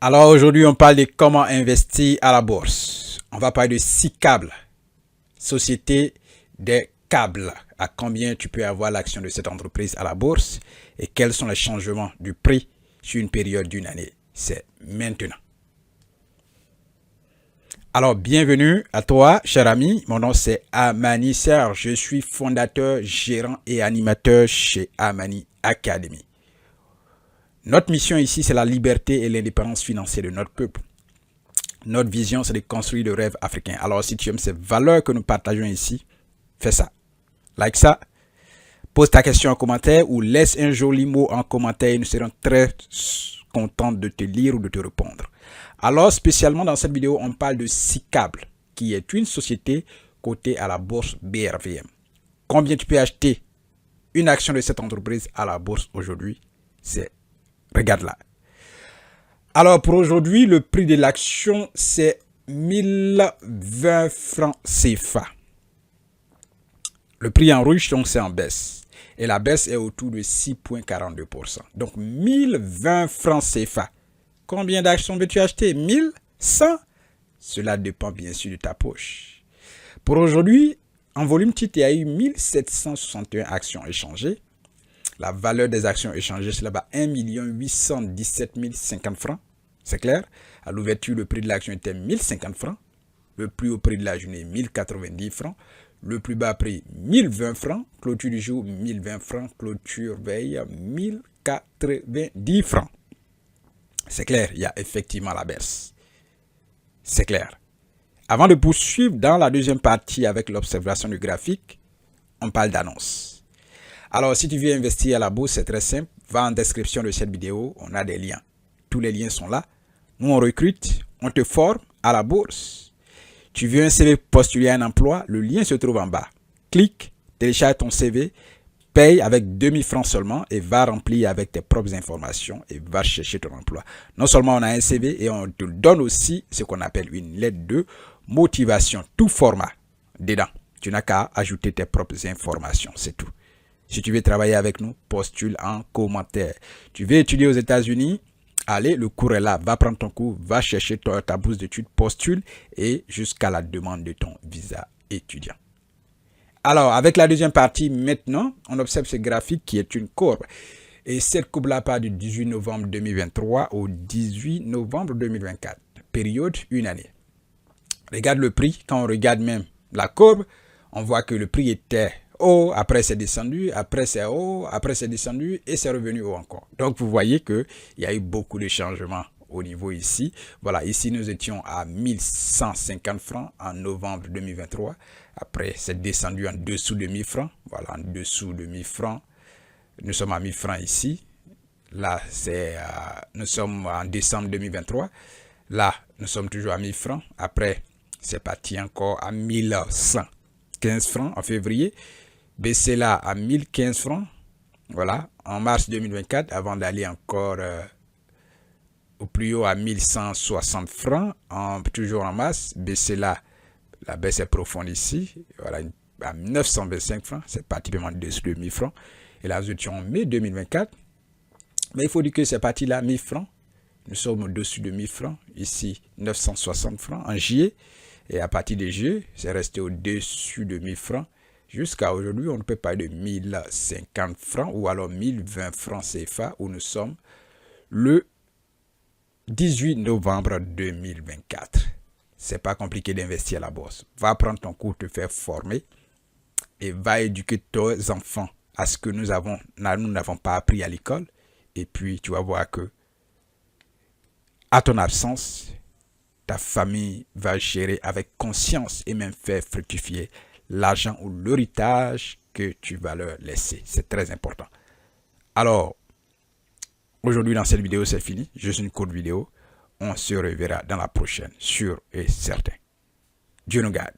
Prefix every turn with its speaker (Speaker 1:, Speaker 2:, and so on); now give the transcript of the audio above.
Speaker 1: Alors aujourd'hui, on parle de comment investir à la bourse. On va parler de SICABL, Société des câbles. À combien tu peux avoir l'action de cette entreprise à la bourse et quels sont les changements du prix sur une période d'une année. C'est maintenant. Alors, bienvenue à toi, cher ami. Mon nom, c'est Amani Serge. Je suis fondateur, gérant et animateur chez Amani Academy. Notre mission ici, c'est la liberté et l'indépendance financière de notre peuple. Notre vision, c'est de construire le rêve africain. Alors, si tu aimes ces valeurs que nous partageons ici, fais ça. Like ça. Pose ta question en commentaire ou laisse un joli mot en commentaire et nous serons très contents de te lire ou de te répondre. Alors, spécialement dans cette vidéo, on parle de SICABL, qui est une société cotée à la bourse BRVM. Combien tu peux acheter une action de cette entreprise à la bourse aujourd'hui? Regarde là. Alors, pour aujourd'hui, le prix de l'action, c'est 1020 francs CFA. Le prix en rouge, donc, c'est en baisse. Et la baisse est autour de 6,42%. Donc, 1020 francs CFA. Combien d'actions veux-tu acheter? 1100? Cela dépend bien sûr de ta poche. Pour aujourd'hui, en volume titre, il y a eu 1761 actions échangées. La valeur des actions échangées, c'est là-bas 1 817 050 francs. C'est clair? À l'ouverture, le prix de l'action était 1050 francs. Le plus haut prix de la journée, 1090 francs. Le plus bas prix, 1020 francs. Clôture du jour, 1020 francs. Clôture veille, 1090 francs. C'est clair, il y a effectivement la baisse. C'est clair. Avant de poursuivre dans la deuxième partie avec l'observation du graphique, on parle d'annonce. Alors, si tu veux investir à la bourse, c'est très simple. Va en description de cette vidéo, on a des liens. Tous les liens sont là. Nous, on recrute, on te forme à la bourse. Tu veux un CV postuler à un emploi, le lien se trouve en bas. Clique, télécharge ton CV, paye avec 2000 francs seulement et va remplir avec tes propres informations et va chercher ton emploi. Non seulement on a un CV et on te donne aussi ce qu'on appelle une lettre de motivation, tout format dedans. Tu n'as qu'à ajouter tes propres informations, c'est tout. Si tu veux travailler avec nous, postule en commentaire. Tu veux étudier aux États-Unis? Allez, le cours est là. Va prendre ton cours, va chercher ta bourse d'études, postule et jusqu'à la demande de ton visa étudiant. Alors, avec la deuxième partie, maintenant, on observe ce graphique qui est une courbe. Et cette courbe-là part du 18 novembre 2023 au 18 novembre 2024. Période, une année. Regarde le prix. Quand on regarde même la courbe, on voit que le prix était haut, après c'est descendu, après c'est haut, après c'est descendu et c'est revenu haut encore. Donc, vous voyez qu'il y a eu beaucoup de changements au niveau ici. Voilà, ici nous étions à 1150 francs en novembre 2023. Après, c'est descendu en dessous de 1000 francs. Voilà, en dessous de 1000 francs. Nous sommes à 1000 francs ici. Là, nous sommes en décembre 2023. Là, nous sommes toujours à 1000 francs. Après, c'est parti encore à 1115 francs en février. Baissé là à 1015 francs. Voilà, en mars 2024, avant d'aller encore au plus haut à 1160 francs, toujours en mars. Baissé là, la baisse est profonde ici. Voilà, à 925 francs, c'est pratiquement dessous de 1000 francs. Et là, nous étions en mai 2024. Mais il faut dire que c'est parti là, 1000 francs. Nous sommes au-dessus de 1000 francs. Ici, 960 francs en juillet. Et à partir de juillet, c'est resté au-dessus de 1000 francs. Jusqu'à aujourd'hui, on ne peut pas de 1050 francs ou alors 1020 francs CFA où nous sommes le 18 novembre 2024. C'est pas compliqué d'investir à la bourse. Va prendre ton cours, te faire former et va éduquer tes enfants à ce que nous n'avons pas appris à l'école. Et puis, tu vas voir que à ton absence, ta famille va gérer avec conscience et même faire fructifier l'argent ou l'héritage que tu vas leur laisser. C'est très important. Alors, aujourd'hui dans cette vidéo, c'est fini. Juste une courte vidéo. On se reverra dans la prochaine, sûr et certain. Dieu nous garde.